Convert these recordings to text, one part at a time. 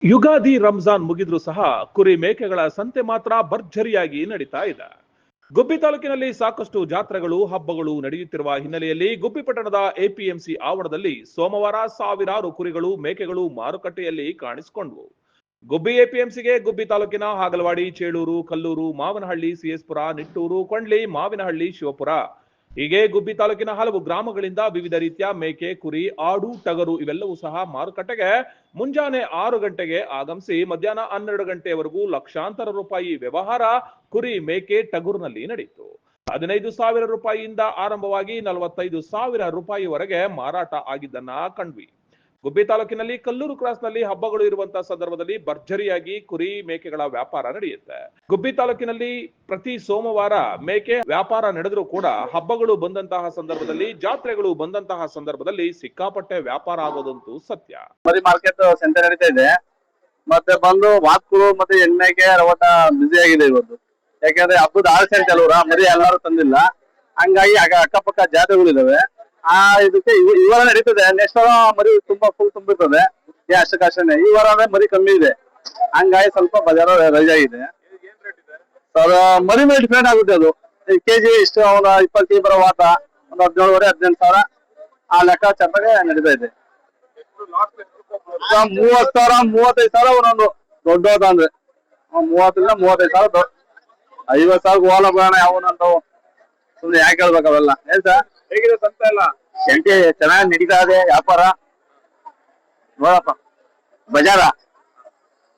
ಯುಗಾದಿ ರಂಜಾನ್ ಮುಗಿದ್ರೂ ಸಹ ಕುರಿ ಮೇಕೆಗಳ ಸಂತೆ ಮಾತ್ರ ಭರ್ಜರಿಯಾಗಿ ನಡೀತಾ ಇದೆ. ಗುಬ್ಬಿ ತಾಲೂಕಿನಲ್ಲಿ ಸಾಕಷ್ಟು ಜಾತ್ರೆಗಳು ಹಬ್ಬಗಳು ನಡೆಯುತ್ತಿರುವ ಹಿನ್ನೆಲೆಯಲ್ಲಿ ಗುಬ್ಬಿ ಪಟ್ಟಣದ ಎಪಿಎಂಸಿ ಆವರಣದಲ್ಲಿ ಸೋಮವಾರ ಸಾವಿರಾರು ಕುರಿಗಳು ಮೇಕೆಗಳು ಮಾರುಕಟ್ಟೆಯಲ್ಲಿ ಕಾಣಿಸಿಕೊಂಡವು. ಗುಬ್ಬಿ ಎಪಿಎಂಸಿಗೆ ಗುಬ್ಬಿ ತಾಲೂಕಿನ ಹಾಗಲವಾಡಿ, ಚೇಳೂರು, ಕಲ್ಲೂರು, ಮಾವನಹಳ್ಳಿ, ಸಿಎಸ್ಪುರ, ನಿಟ್ಟೂರು, ಕೊಂಡ್ಲಿ, ಮಾವಿನಹಳ್ಳಿ, ಶಿವಪುರ ಹೀಗೆ ಗುಬ್ಬಿ ತಾಲೂಕಿನ ಹಲವು ಗ್ರಾಮಗಳಿಂದ ವಿವಿಧ ರೀತಿಯ ಮೇಕೆ, ಕುರಿ, ಆಡು, ಟಗರು ಇವೆಲ್ಲವೂ ಸಹ ಮಾರುಕಟ್ಟೆಗೆ ಮುಂಜಾನೆ 6 ಗಂಟೆಗೆ ಆಗಮಿಸಿ ಮಧ್ಯಾಹ್ನ 12 ಗಂಟೆಯವರೆಗೂ ಲಕ್ಷಾಂತರ ರೂಪಾಯಿ ವ್ಯವಹಾರ ಕುರಿ, ಮೇಕೆ, ಟಗರುನಲ್ಲಿ ನಡೆಯಿತು. 15,000 ರೂಪಾಯಿಯಿಂದ ಆರಂಭವಾಗಿ 45,000 ರೂಪಾಯಿವರೆಗೆ ಮಾರಾಟ ಆಗಿದ್ದನ್ನ ಕಂಡ್ವಿ. ಗುಬ್ಬಿ ತಾಲೂಕಿನಲ್ಲಿ ಕಲ್ಲೂರು ಕ್ರಾಸ್ನಲ್ಲಿ ಹಬ್ಬಗಳು ಇರುವಂತಹ ಸಂದರ್ಭದಲ್ಲಿ ಭರ್ಜರಿಯಾಗಿ ಕುರಿ ಮೇಕೆಗಳ ವ್ಯಾಪಾರ ನಡೆಯುತ್ತೆ. ಗುಬ್ಬಿ ತಾಲೂಕಿನಲ್ಲಿ ಪ್ರತಿ ಸೋಮವಾರ ಮೇಕೆ ವ್ಯಾಪಾರ ನಡೆದರೂ ಕೂಡ ಹಬ್ಬಗಳು ಬಂದಂತಹ ಸಂದರ್ಭದಲ್ಲಿ, ಜಾತ್ರೆಗಳು ಬಂದಂತಹ ಸಂದರ್ಭದಲ್ಲಿ ಸಿಕ್ಕಾಪಟ್ಟೆ ವ್ಯಾಪಾರ ಆಗೋದಂತೂ ಸತ್ಯ. ಮರಿ ಮಾರ್ಕೆಟ್ ಸೆಂಟರ್ ನಡೀತಾ ಇದೆ. ಮತ್ತೆ ಬಂದು ವಾತ್ಕುಳು ಮತ್ತೆ ಎಣ್ಣೆಗೆ ರವಟ ಬಿಸಿ ಆಗಿದೆ ಇವತ್ತು. ಯಾಕಂದ್ರೆ ಹಬ್ಬದ ಆಚರಣೆ ಕೆಲವರ ಮರಿ ಎಲ್ಲರೂ ತಂದಿಲ್ಲ, ಹಂಗಾಗಿ ಅಕ್ಕಪಕ್ಕ ಜಾತ್ರೆಗಳಿದಾವೆ. ಇದಕ್ಕೆ ಈ ವಾರ ನಡೀತದೆ. ನೆಕ್ಸ್ಟ್ ವಾರ ಮರಿ ತುಂಬಾ ಫುಲ್ ತುಂಬಿರ್ತದೆ. ಅಷ್ಟಕ್ಕಷ್ಟೇ. ಈ ವಾರ ಅಂದ್ರೆ ಮರಿ ಕಮ್ಮಿ ಇದೆ, ಹಂಗಾಗಿ ಸ್ವಲ್ಪ ಬಜಾರ ರಜೆ ಆಗಿದೆ. ಮರಿ ಮೇಲೆ ಡಿಪೆಂಡ್ ಆಗುತ್ತೆ. ಅದು ಕೆಜಿ ಇಷ್ಟು ಒಂದು 20 ಕೆಜಿ ಬರೋ ವಾತ ಒಂದು 17,500-18,000 ಆ ಲೆಕ್ಕಾಚಾರಕ್ಕೆ ನಡೀತಾ ಇದೆ. 30,000 35,000 ಒಂದೊಂದು ದೊಡ್ಡ ಅಂದ್ರೆ 30,000 35,000 50,000 ಹೋಲ ಬೇಡ ಯಾವನಂತವು. ಸುಮ್ನೆ ಯಾಕೆ ಹೇಳ್ಬೇಕು ಅವೆಲ್ಲ. ಏನ್ ಸರ್ ಹೇಗಿದೆ ಸಂತೆ ಎಲ್ಲ? ಸಂತೆ ಚೆನ್ನಾಗಿ ನಡೀತಾ ಇದೆ ವ್ಯಾಪಾರ. ನೋಡಪ್ಪ ಬಜಾರ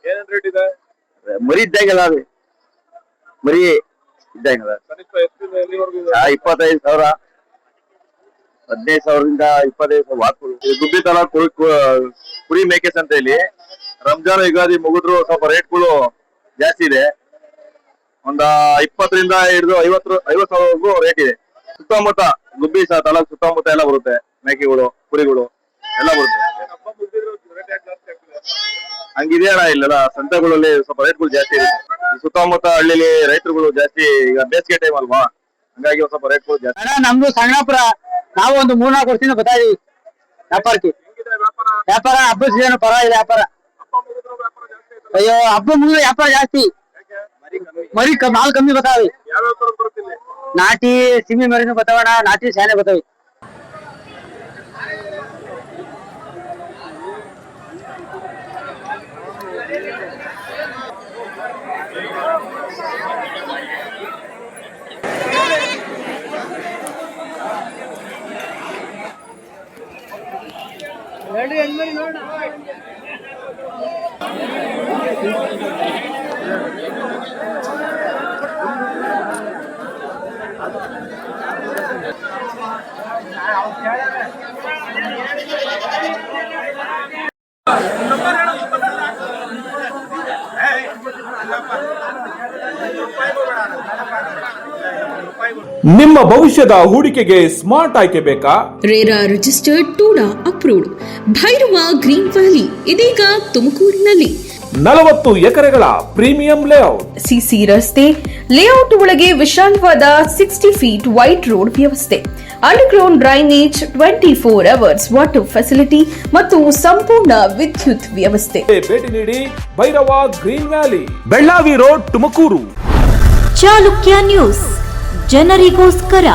ಏನೇನ್ ರೇಟ್ ಇದೆ? ಮರಿ ಇದ್ದಂಗೆಲ್ಲ ಅದು ಮರಿ ಇದ್ದಂಗೆಲ್ಲ 25,000 15,000ದಿಂದ 25,000 ವಾತ್ಗಳು. ಗುಬ್ಬಿ ತಾಲೂಕು ಕುರಿ ಮೇಕೆ ಸಂತೆಯಲ್ಲಿ ರಂಜಾನ್ ಯುಗಾದಿ ಮುಗಿದ್ರು ಸ್ವಲ್ಪ ರೇಟ್ಗಳು ಜಾಸ್ತಿ ಇದೆ. ಒಂದ 20ರಿಂದ ಹಿಡಿದು 50,000ವರೆಗೂ ರೇಟ್ ಇದೆ. ಸುತ್ತಮುತ್ತ ಗುಬ್ಬಿ ತಾಲೂಕು ಸುತ್ತಮುತ್ತ ಎಲ್ಲ ಬರುತ್ತೆ. ಮೇಕೆಗಳು, ಕುರಿಗಳು ಎಲ್ಲ ಬರುತ್ತೆ. ಹಂಗಿದೆಯಣ ಇಲ್ಲೆಲ್ಲ ಸಂತೆಗಳಲ್ಲಿ ಸ್ವಲ್ಪ ರೇಟ್ಗಳು ಜಾಸ್ತಿ ಇರುತ್ತೆ. ಸುತ್ತಮುತ್ತ ಹಳ್ಳಿಲಿ ರೈತರುಗಳು ಜಾಸ್ತಿ, ಈಗ ಬೇಸಿಗೆ ಟೈಮ್ ಅಲ್ವಾ, ಹಂಗಾಗಿ ಸ್ವಲ್ಪ ರೇಟ್ಗಳು ಜಾಸ್ತಿ. ನಮ್ದು ಸಣ್ಣಪುರ, ನಾವು ಒಂದು 3-4 ವರ್ಷದಿಂದ ಬರ್ತಾ ಇದೀವಿ ವ್ಯಾಪಾರಕ್ಕೆ. ವ್ಯಾಪಾರ ಹಬ್ಬದ ಸೀಸನ್ ಪರವಾಗಿಲ್ಲ ವ್ಯಾಪಾರ. ಅಯ್ಯೋ ಹಬ್ಬ ಮುಗಿದ ವ್ಯಾಪಾರ ಜಾಸ್ತಿ, ಮರಿ ಮಾಲ್ ಕಮ್ಮಿ ಬರ್ತಾವೆ. ನಾಟಿ ಸಿಮಿ ಮರಿನೂ ಬರ್ತಾವಣ, ನಾಟಿ ಶಾನೆ ಬರ್ತಾವೆ. ನಿಮ್ಮ ಭವಿಷ್ಯದ ಹೂಡಿಕೆಗೆ ಸ್ಮಾರ್ಟ್ ಆಯ್ಕೆ ಬೇಕಾ? RERA registered, TUDA approved Bhairava green valley ಇದೀಗ ತುಮಕೂರಿನಲ್ಲಿ 40 ಎಕರೆಗಳ ಪ್ರೀಮಿಯಂ ಲೇಔಟ್, ಸಿಸಿ ರಸ್ತೆ, ಲೇಔಟ್ ಒಳಗೆ ವಿಶಾಲವಾದ 60 ಫೀಟ್ ವೈಡ್ ರೋಡ್ ವ್ಯವಸ್ಥೆ, underground drainage, 24 hours water facility ಮತ್ತು ಸಂಪೂರ್ಣ ವಿದ್ಯುತ್ ವ್ಯವಸ್ಥೆ. ಭೇಟಿ ನೀಡಿ Bhairava green valley, Bellavi road, Tumakuru. Chalukya news, ಜನರಿಗೋಸ್ಕರ.